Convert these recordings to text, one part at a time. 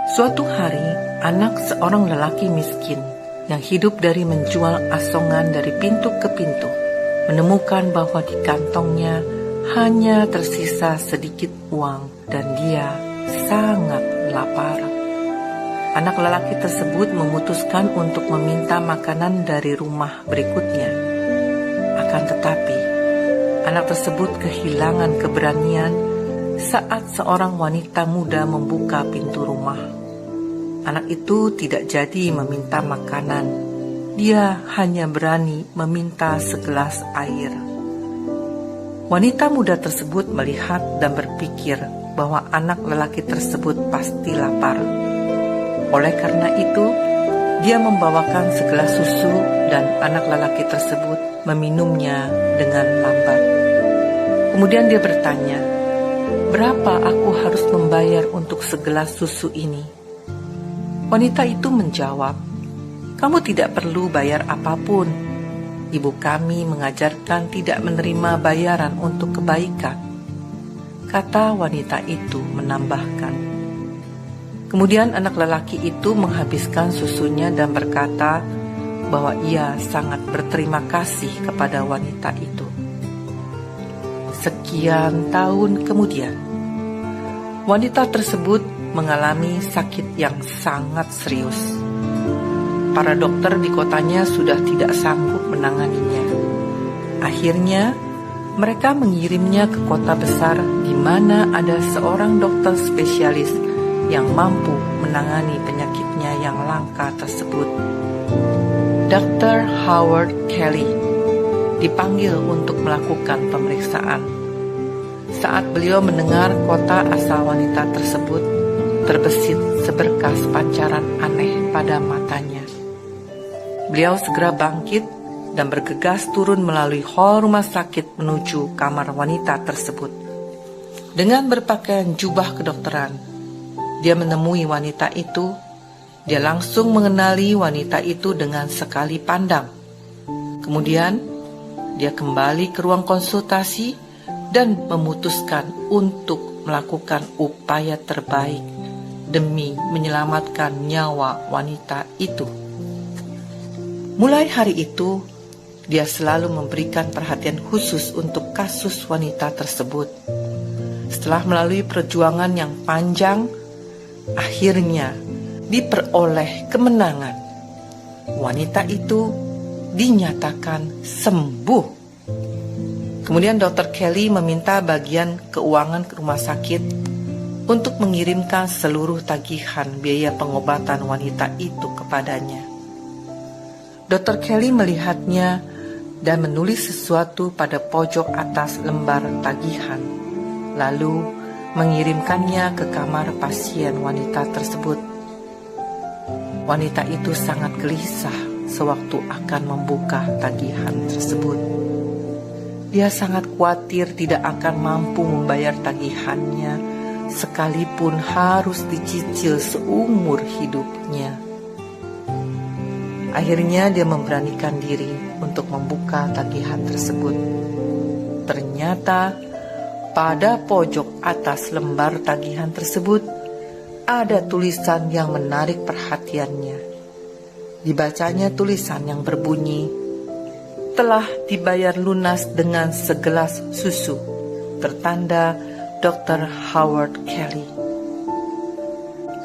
Suatu hari, anak seorang lelaki miskin yang hidup dari menjual asongan dari pintu ke pintu menemukan bahwa di kantongnya hanya tersisa sedikit uang dan dia sangat lapar. Anak lelaki tersebut memutuskan untuk meminta makanan dari rumah berikutnya. Akan tetapi, anak tersebut kehilangan keberanian saat seorang wanita muda membuka pintu rumah. Anak itu tidak jadi meminta makanan. Dia hanya berani meminta segelas air. Wanita muda tersebut melihat dan berpikir bahwa anak lelaki tersebut pasti lapar. Oleh karena itu, dia membawakan segelas susu dan anak lelaki tersebut meminumnya dengan lambat. Kemudian dia bertanya, "Berapa aku harus membayar untuk segelas susu ini?" Wanita itu menjawab, "Kamu tidak perlu bayar apapun. Ibu kami mengajarkan tidak menerima bayaran untuk kebaikan," kata wanita itu menambahkan. Kemudian anak lelaki itu menghabiskan susunya dan berkata bahwa ia sangat berterima kasih kepada wanita itu. Sekian tahun kemudian, wanita tersebut mengalami sakit yang sangat serius. Para dokter di kotanya sudah tidak sanggup menanganinya. Akhirnya, mereka mengirimnya ke kota besar di mana ada seorang dokter spesialis yang mampu menangani penyakitnya yang langka tersebut. Dr. Howard Kelly dipanggil untuk melakukan pemeriksaan. Saat beliau mendengar kota asal wanita tersebut, terbesit seberkas pancaran aneh pada matanya. Beliau segera bangkit dan bergegas turun melalui hal rumah sakit menuju kamar wanita tersebut. Dengan berpakaian jubah kedokteran, dia menemui wanita itu. Dia langsung mengenali wanita itu dengan sekali pandang. Kemudian, dia kembali ke ruang konsultasi dan memutuskan untuk melakukan upaya terbaik demi menyelamatkan nyawa wanita itu. Mulai hari itu, dia selalu memberikan perhatian khusus untuk kasus wanita tersebut. Setelah melalui perjuangan yang panjang, akhirnya diperoleh kemenangan. Wanita itu dinyatakan sembuh. Kemudian Dr. Kelly meminta bagian keuangan ke rumah sakit untuk mengirimkan seluruh tagihan biaya pengobatan wanita itu kepadanya. Dr. Kelly melihatnya dan menulis sesuatu pada pojok atas lembar tagihan, lalu mengirimkannya ke kamar pasien wanita tersebut. Wanita itu sangat gelisah sewaktu akan membuka tagihan tersebut. Dia sangat khawatir tidak akan mampu membayar tagihannya, sekalipun harus dicicil seumur hidupnya. Akhirnya dia memberanikan diri untuk membuka tagihan tersebut. Ternyata pada pojok atas lembar tagihan tersebut ada tulisan yang menarik perhatiannya. Dibacanya tulisan yang berbunyi, "Telah dibayar lunas dengan segelas susu, tertanda Dr. Howard Kelly."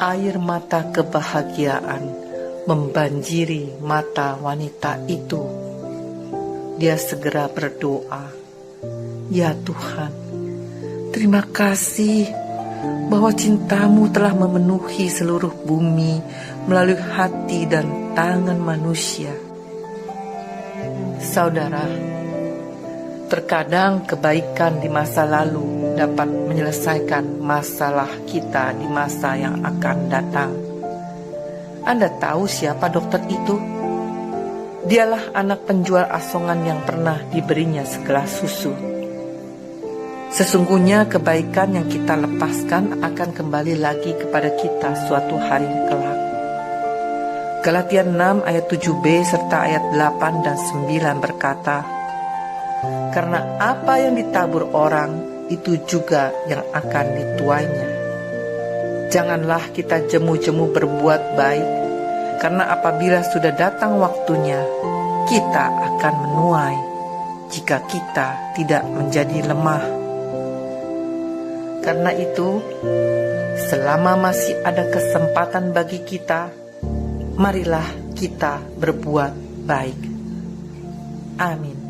Air mata kebahagiaan membanjiri mata wanita itu. Dia segera berdoa, "Ya Tuhan, terima kasih bahwa cintamu telah memenuhi seluruh bumi melalui hati dan tangan manusia." Saudara, terkadang kebaikan di masa lalu dapat menyelesaikan masalah kita di masa yang akan datang. Anda tahu siapa dokter itu? Dialah anak penjual asongan yang pernah diberinya segelas susu. Sesungguhnya kebaikan yang kita lepaskan akan kembali lagi kepada kita suatu hari kelak. Galatia 6 ayat 7b serta ayat 8 dan 9 berkata, "Karena apa yang ditabur orang, itu juga yang akan dituainya. Janganlah kita jemu-jemu berbuat baik, karena apabila sudah datang waktunya, kita akan menuai jika kita tidak menjadi lemah. Karena itu, selama masih ada kesempatan bagi kita, marilah kita berbuat baik. Amin.